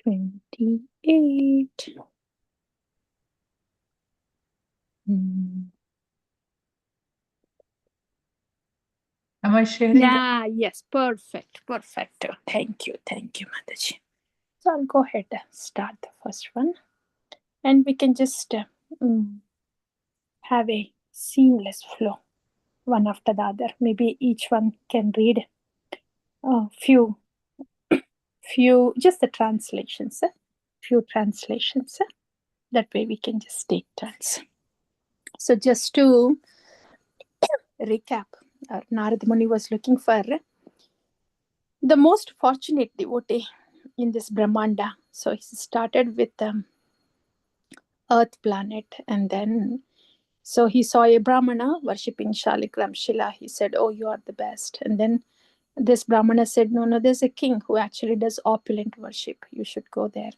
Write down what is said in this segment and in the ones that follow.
28. Am I sharing? Yeah, yes, perfect, perfect. Thank you, Mataji. So I'll go ahead and start the first one, and we can just have a seamless flow, one after the other. Maybe each one can read a few, just the translations, few translations. That way we can just take turns. So just to recap, Narada Muni was looking for the most fortunate devotee in this Brahmanda. So he started with Earth planet, and then so he saw a Brahmana worshipping Shalikram Shila. He said, "Oh, you are the best." And then this Brahmana said, "No, no, there's a king who actually does opulent worship. You should go there."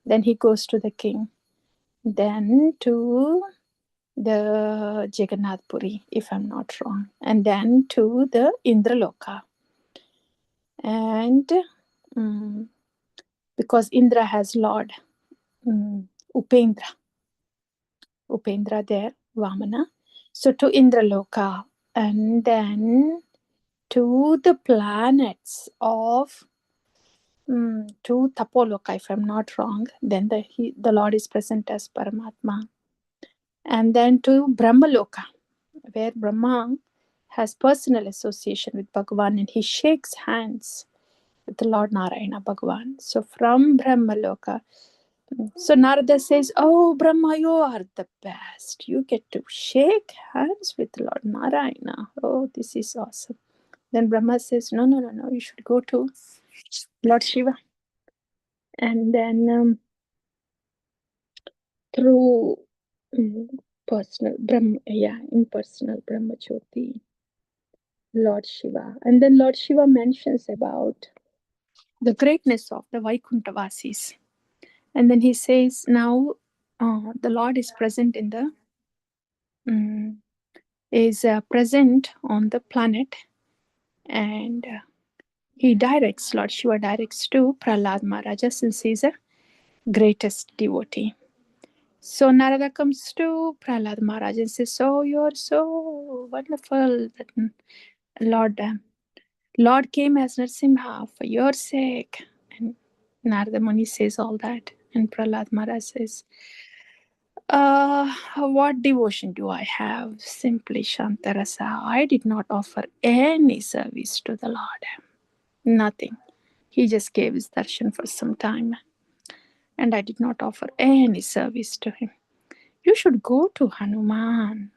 Then he goes to the king, then to the Jagannath Puri, if I'm not wrong, and then to the Indraloka. And because Indra has Lord Upendra there, Vamana. So to Indraloka, and then to the planets of to Tapoloka, if I'm not wrong. Then the Lord is present as Paramatma. And then to Brahmaloka, where Brahma has personal association with Bhagavan, and he shakes hands with the Lord Narayana Bhagavan. So from Brahmaloka, so Narada says, "Oh, Brahma, you are the best. You get to shake hands with Lord Narayana. Oh, this is awesome." Then Brahma says, "No, no, no, no. You should go to Lord Shiva." And then through impersonal Brahma Jyoti, Lord Shiva. And then Lord Shiva mentions about the greatness of the Vaikuntavasis. And then he says, now the Lord is present in the present on the planet, and Lord Shiva directs to Prahlad Maharaja, since he's a greatest devotee. So Narada comes to Prahlad Maharaj and says, "Oh, you're so wonderful that Lord came as Narsimha for your sake." And Narada Muni says all that, and Prahlad Maharaj says, "What devotion do I have? Simply Shantarasa. I did not offer any service to the Lord. Nothing. He just gave his darshan for some time, and I did not offer any service to him. You should go to Hanuman.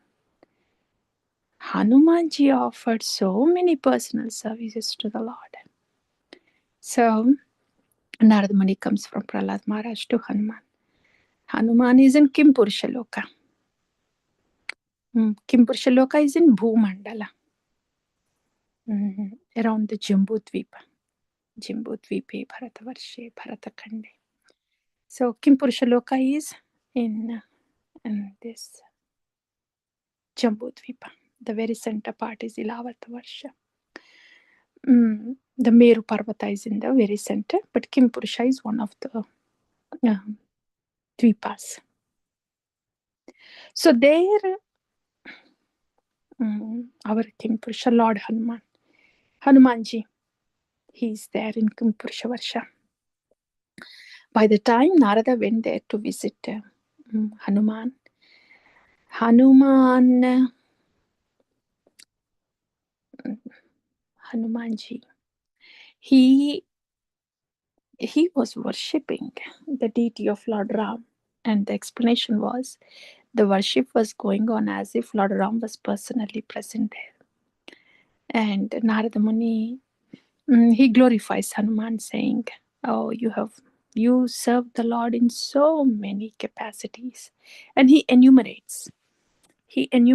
Hanumanji offered so many personal services to the Lord." So Narada Muni comes from Prahlad Maharaj to Hanuman. Hanuman is in Kimpurushaloka. Kimpurushaloka is in Bhumandala, around the Jambudvipa. Jambudvipe Bharatavarshe Bharatakande. So Kimpurushaloka is in this Jambudvipa. The very center part is Ilavatavarsha. The Meru Parvata is in the very center, but Kimpurusha is one of the Dvipas. So there, our Kimpurusha, Lord Hanumanji, he is there in Kimpurusha Varsha. By the time Narada went there to visit Hanumanji, he was worshipping the deity of Lord Ram, and the explanation was the worship was going on as if Lord Ram was personally present there. And Narada Muni, he glorifies Hanuman, saying, "Oh, you serve the Lord in so many capacities." And he enumerates in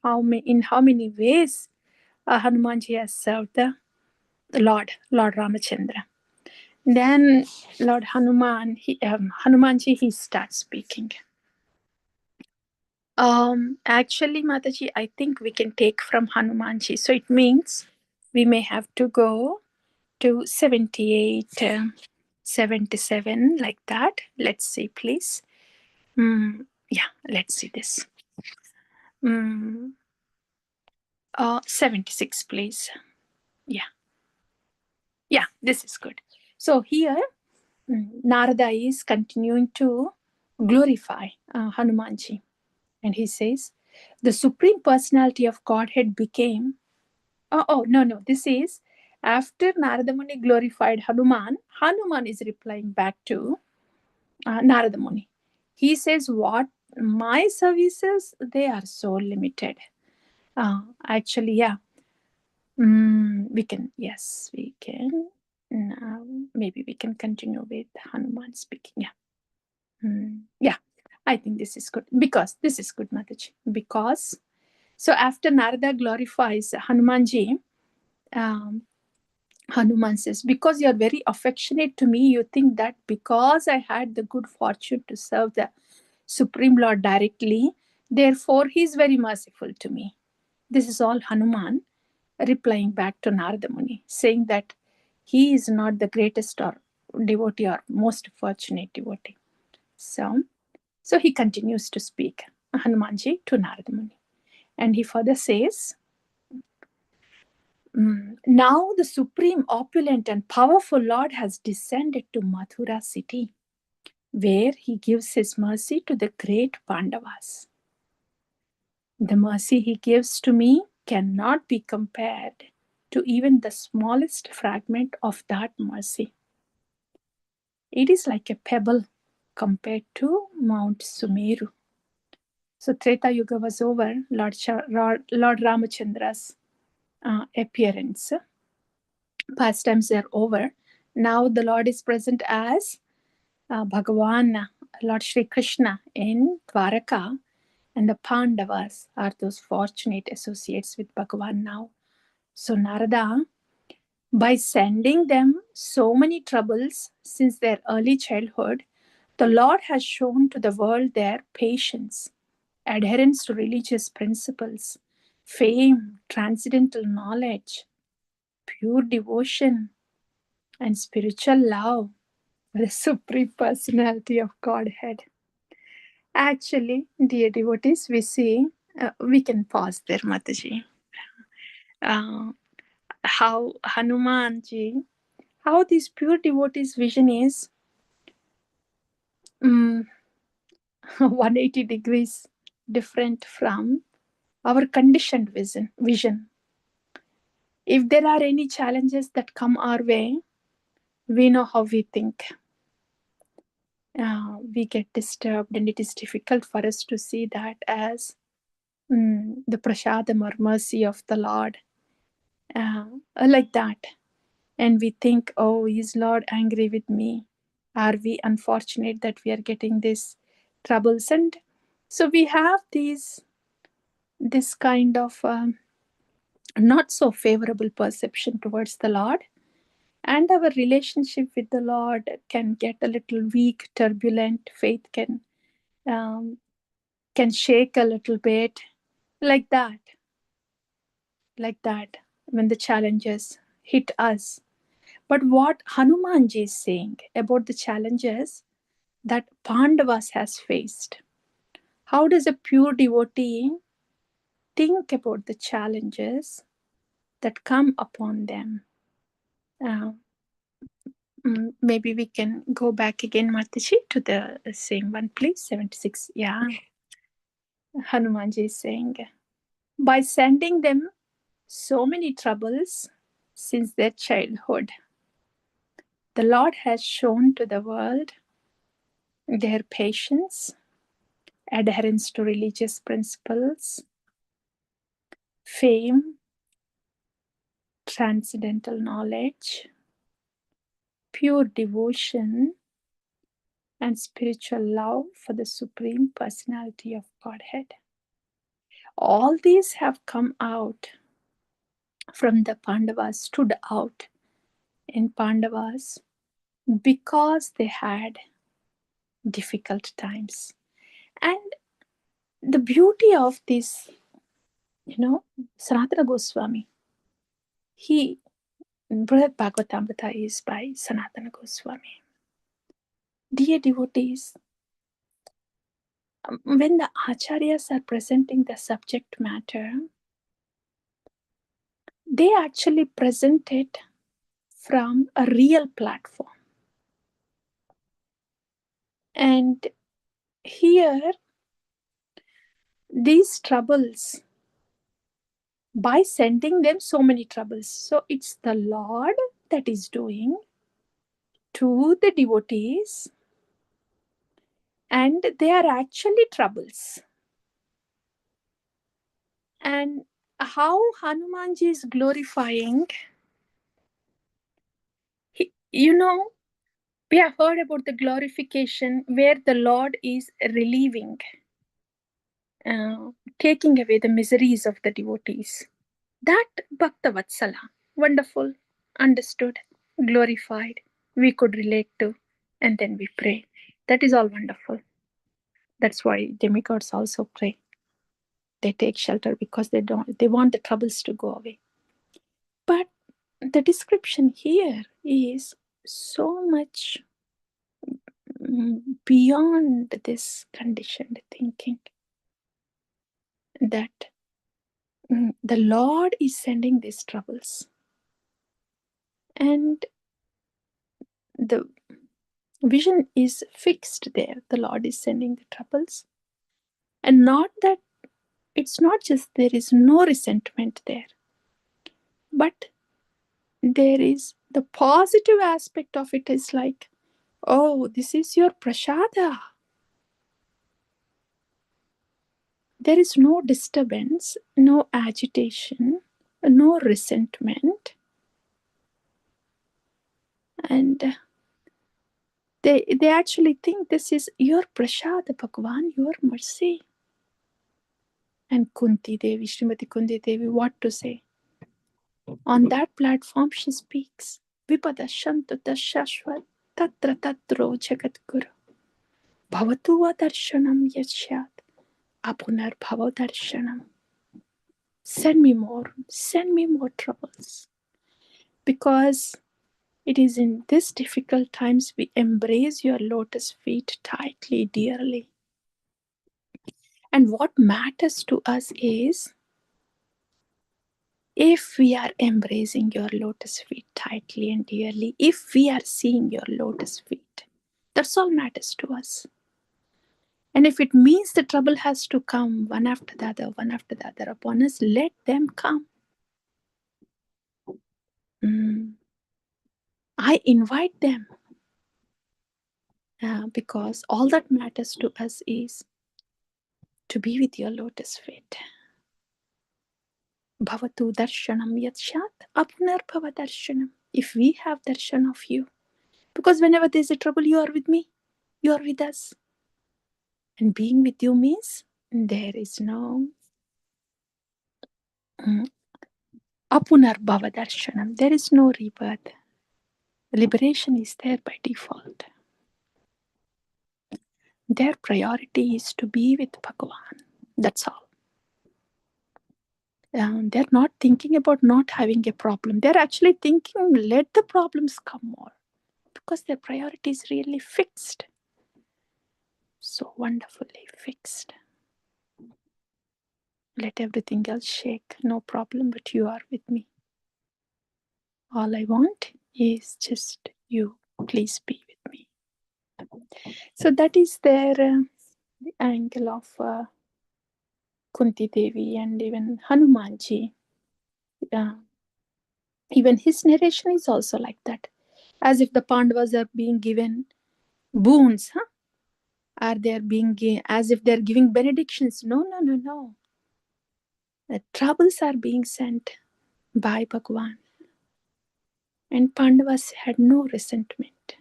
how many ways Hanumanji has served the Lord Ramachandra. Then Lord Hanumanji, he starts speaking. Actually, Mataji, I think we can take from Hanumanji. So it means we may have to go to 78 77, like that. Let's see, please. Yeah, let's see this. 76, please. Yeah, this is good. So here, Narada is continuing to glorify Hanumanji. And he says, the Supreme Personality of Godhead became... no. This is after Narada Muni glorified Hanuman. Hanuman is replying back to Narada Muni. He says, what? My services, they are so limited. Actually, yeah. We can now. Maybe we can continue with Hanuman speaking. Yeah. I think this is good, because this is good, Mataji. Because so after Narada glorifies Hanumanji, Hanuman says, because you are very affectionate to me, you think that because I had the good fortune to serve the Supreme Lord directly, therefore he is very merciful to me. This is all Hanuman replying back to Narada Muni, saying that he is not the greatest or devotee or most fortunate devotee. So he continues to speak, Hanumanji, to Narada Muni. And he further says, now the supreme, opulent and powerful Lord has descended to Mathura city, where he gives his mercy to the great Pandavas. The mercy he gives to me cannot be compared to even the smallest fragment of that mercy. It is like a pebble compared to Mount Sumeru. So Treta Yuga was over, Lord Ramachandra's appearance. Pastimes are over. Now the Lord is present as Bhagavan, Lord Shri Krishna in Dwaraka, and the Pandavas are those fortunate associates with Bhagavan now. So Narada, by sending them so many troubles since their early childhood, the Lord has shown to the world their patience, adherence to religious principles, fame, transcendental knowledge, pure devotion, and spiritual love for the Supreme Personality of Godhead. Actually, dear devotees, we see, we can pause there, Mataji. How Hanumanji, how this pure devotee's vision is 180 degrees different from our conditioned vision. If there are any challenges that come our way, we know how we think. We get disturbed, and it is difficult for us to see that as the prasadam or mercy of the Lord, like that. And we think, oh, is Lord angry with me? Are we unfortunate that we are getting these troubles? And so we have this kind of not so favorable perception towards the Lord, and our relationship with the Lord can get a little weak, turbulent. Faith can shake a little bit, like that when the challenges hit us. But what Hanumanji is saying about the challenges that Pandavas has faced, how does a pure devotee think about the challenges that come upon them? Maybe we can go back again, Mataji, to the same one, please. 76. Yeah. Hanumanji is saying, by sending them so many troubles since their childhood, the Lord has shown to the world their patience, adherence to religious principles, fame, transcendental knowledge, pure devotion, and spiritual love for the Supreme Personality of Godhead. All these have come out from the Pandavas, stood out in Pandavas, because they had difficult times. And the beauty of this, Sanatana Goswami, Brhad Bhagavatamrta is by Sanatana Goswami. Dear devotees, when the acharyas are presenting the subject matter, they actually present it from a real platform. And here, these troubles, by sending them so many troubles, so it's the Lord that is doing to the devotees, and they are actually troubles. And how Hanumanji is glorifying, we have heard about the glorification where the Lord is relieving, taking away the miseries of the devotees. That Bhakta Vatsala, wonderful, understood, glorified, we could relate to, and then we pray. That is all wonderful. That's why demigods also pray. They take shelter because they want the troubles to go away. But the description here is so much beyond this conditioned thinking, that the Lord is sending these troubles, and the vision is fixed there. The Lord is sending the troubles, and not that it's not just there is no resentment there, but there is the positive aspect of it is like, oh, this is your prashada. There is no disturbance, no agitation, no resentment. And they actually think this is your prashada, Bhagavan, your mercy. And Kunti Devi, Srimati Kunti Devi, what to say? On that platform, she speaks. Vipada Shantata Shashvat Tatra Tatro Jagat Guru. Bhavatuva Darshanam Yachyat Apunar Bhava Darshanam. Send me more troubles. Because it is in these difficult times we embrace your lotus feet tightly, dearly. And what matters to us is, if we are embracing your lotus feet tightly and dearly, if we are seeing your lotus feet, that's all matters to us. And if it means the trouble has to come one after the other upon us, let them come. I invite them, because all that matters to us is to be with your lotus feet. Bhavatu darshanam yatshat apunar bhava darshanam. If we have darshan of you, because whenever there's a trouble, you are with me, you are with us. And being with you means there is no apunar bhava darshanam. There is no rebirth. Liberation is there by default. Their priority is to be with Bhagavan. That's all. They're not thinking about not having a problem. They're actually thinking, let the problems come more. Because their priority is really fixed. So wonderfully fixed. Let everything else shake. No problem, but you are with me. All I want is just you. Please be with me. So that is their the angle of Kunti Devi and even Hanumanji. Even his narration is also like that. As if the Pandavas are being given boons, Are they being, as if they're giving benedictions? No. The troubles are being sent by Bhagavan. And Pandavas had no resentment.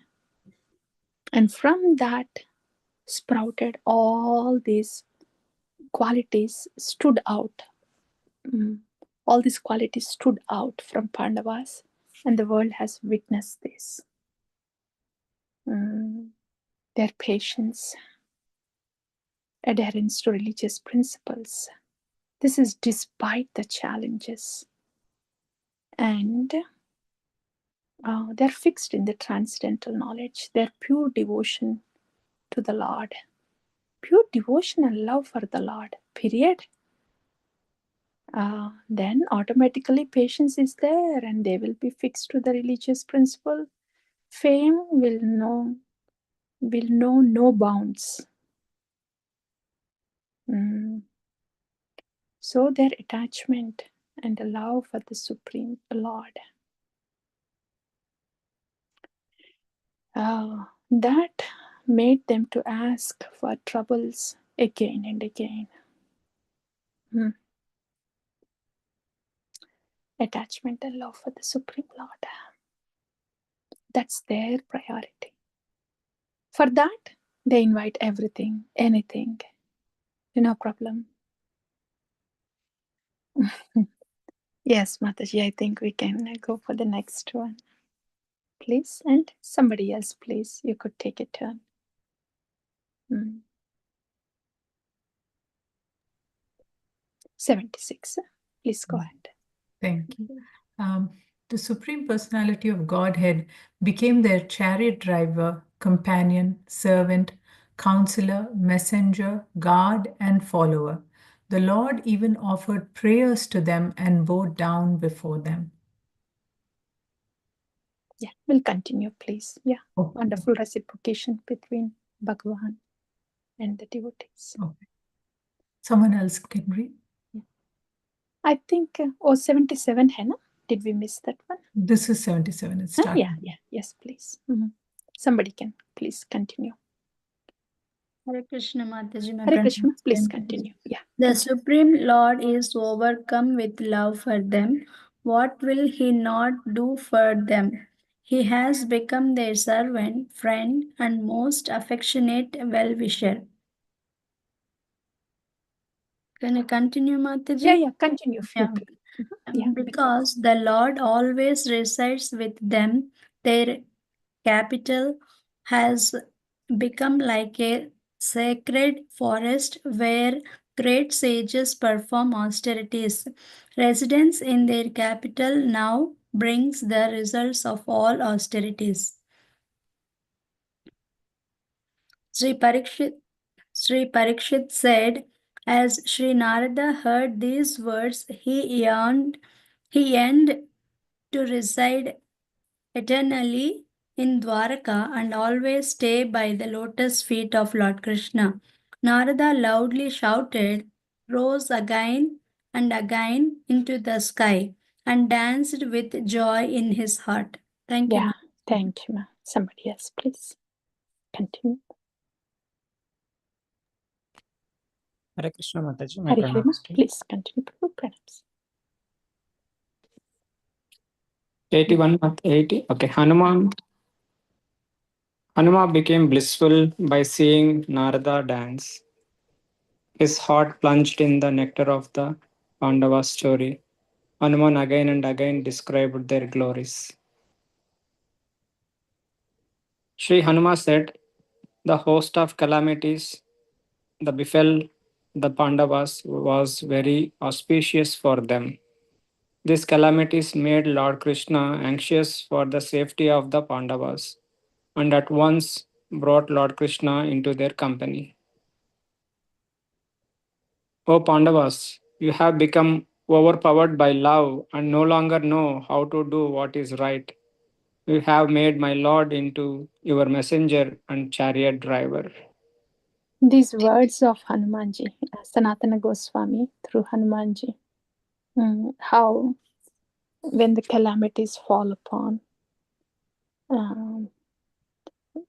And from that sprouted all these qualities stood out. All these qualities stood out from Pandavas, and the world has witnessed this. Their patience, adherence to religious principles. This is despite the challenges. And they're fixed in the transcendental knowledge. Their pure devotion to the Lord. Pure devotional love for the Lord, period. Then automatically patience is there and they will be fixed to the religious principle. Fame will know no bounds. So their attachment and the love for the Supreme Lord. That made them to ask for troubles again and again. Attachment and love for the Supreme Lord. That's their priority. For that, they invite everything, anything. No problem. Yes, Mataji, I think we can go for the next one. Please, and somebody else, please. You could take a turn. 76. Please go ahead. Thank you. The Supreme Personality of Godhead became their chariot driver, companion, servant, counselor, messenger, guard, and follower. The Lord even offered prayers to them and bowed down before them. Yeah, we'll continue, please. Yeah, wonderful reciprocation between Bhagavan and the devotees. Okay. Someone else can read. Yeah. I think 77, Hannah. Did we miss that one? This is 77. It's starting. Yeah. Yes, please. Somebody can please continue. Hare Krishna, Mataji. Hare Krishna, please continue. Yeah. The Supreme Lord is overcome with love for them. What will He not do for them? He has become their servant, friend, and most affectionate well-wisher. Can I continue, Mataji? Yeah, continue. Yeah. Because the Lord always resides with them, their capital has become like a sacred forest where great sages perform austerities. Residence in their capital now brings the results of all austerities. Sri Parikshit said, as Sri Narada heard these words, he yearned to reside eternally in Dwaraka and always stay by the lotus feet of Lord Krishna. Narada loudly shouted, rose again and again into the sky, and danced with joy in his heart. Thank you, Yeah, ma'am. thank you, ma'am. Somebody else, please. Continue. Hare Krishna, Mataji. Hare please continue. Pranams. 81, 80. Okay, Hanuman became blissful by seeing Narada dance. His heart plunged in the nectar of the Pandava story. Hanuman again and again described their glories. Sri Hanuma said, the host of calamities that befell the Pandavas was very auspicious for them. These calamities made Lord Krishna anxious for the safety of the Pandavas and at once brought Lord Krishna into their company. O Pandavas, you have become overpowered by love and no longer know how to do what is right. You have made my Lord into your messenger and chariot driver. These words of Hanumanji, Sanatana Goswami through Hanumanji, how when the calamities fall upon,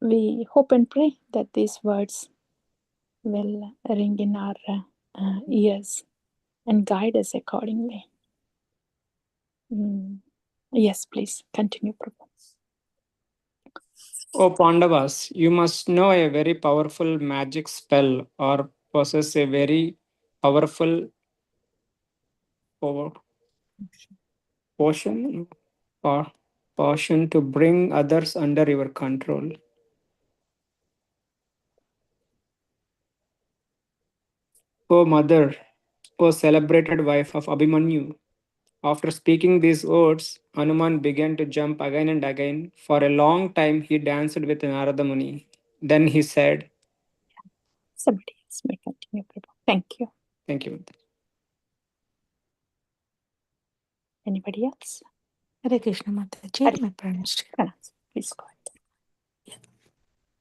we hope and pray that these words will ring in our ears and guide us accordingly. Yes, please continue, Prabhu. O Pandavas, you must know a very powerful magic spell or possess a very powerful potion to bring others under your control. O mother, O celebrated wife of Abhimanyu, after speaking these words, Hanuman began to jump again and again. For a long time, he danced with Narada Muni. Then he said, Somebody else may continue, Prabhu. Thank you. Thank you. Anybody else? Hare Krishna Mataji, Hare- my pranams to you. Pranams. Please go ahead.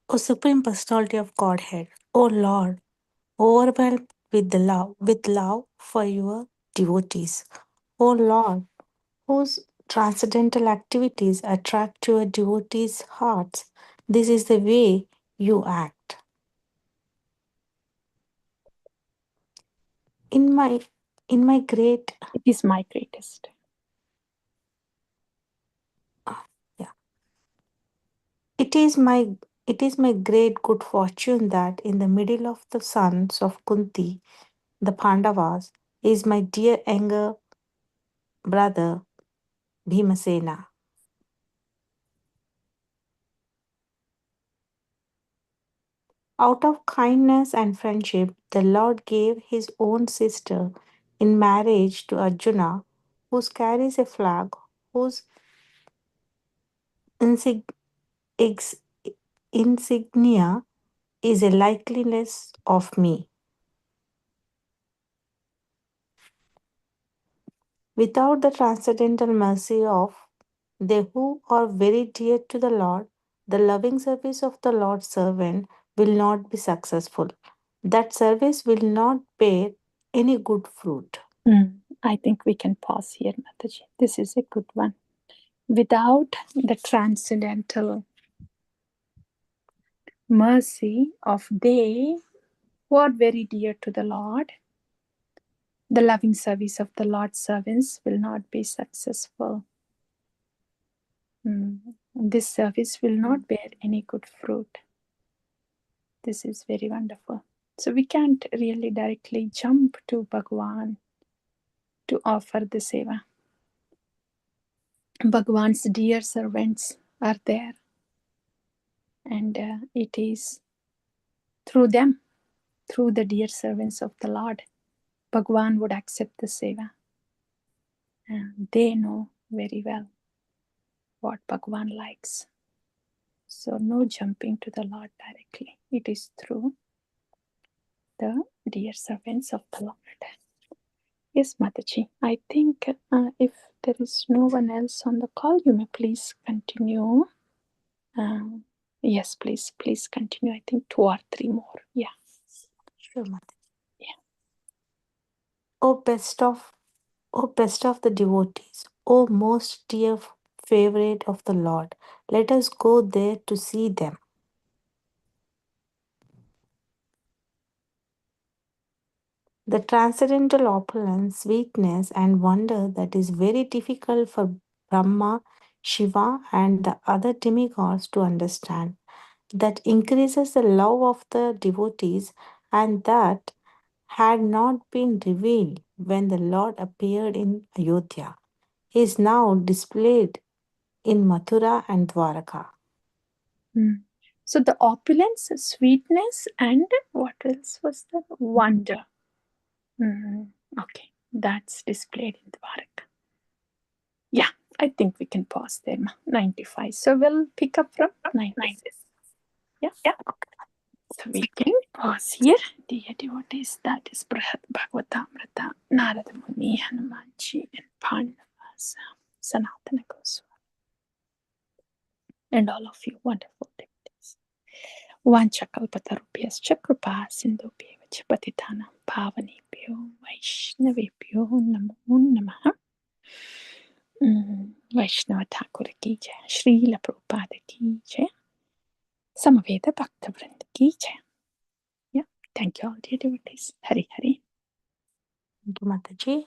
O Supreme Personality of Godhead, O Lord, overwhelmed with love for your devotees. O Lord, whose transcendental activities attract your devotees' hearts, this is the way you act. In my great It is my greatest. yeah. It is my great good fortune that in the middle of the sons of Kunti, the Pandavas, is my dear younger brother Bhimasena. Out of kindness and friendship, the Lord gave his own sister in marriage to Arjuna, who carries a flag whose insig- ex- insignia is a likeness of me. Without the transcendental mercy of they who are very dear to the Lord, the loving service of the Lord's servant will not be successful. That service will not bear any good fruit. I think we can pause here, Mataji. This is a good one. Without the transcendental mercy of they who are very dear to the Lord, the loving service of the Lord's servants will not be successful. This service will not bear any good fruit. This is very wonderful. So we can't really directly jump to Bhagavan to offer the seva. Bhagavan's dear servants are there, and it is through them, through the dear servants of the Lord, Bhagavan would accept the seva. And they know very well what Bhagavan likes. So no jumping to the Lord directly. It is through the dear servants of the Lord. Yes, Mataji. I think if there is no one else on the call, you may please continue. Yes, please continue. I think 2 or 3 more. Yeah. Sure, Mataji. Yeah. O best of the devotees, O most dear favorite of the Lord, let us go there to see them. The transcendental opulence, sweetness, and wonder that is very difficult for Brahma, Shiva, and the other demigods to understand, that increases the love of the devotees, and that had not been revealed when the Lord appeared in Ayodhya, is now displayed in Mathura and Dwaraka. So the opulence, sweetness, and what else was that? Wonder. Okay, that's displayed in Dwaraka. Yeah, I think we can pause there. 95. So we'll pick up from 96. Yeah. So we can pause here. Dear devotees, that is Brhad, Bhagavatamrta, Narada Muni, Hanumanji, and Pandavas, Sanatana Goswami, and all of you wonderful devotees. Vanchakalpatarubhyascha kripa sindhubhyeva cha patitanam pavanebhyo vaishnavebhyo namo namaha. Vaishnava Thakur ki jai, Srila Prabhupada ki jai, Samaveda Bhakta Vrinda ki jai. Yeah, thank you all dear devotees. Hari Hari. Thank you, Mataji.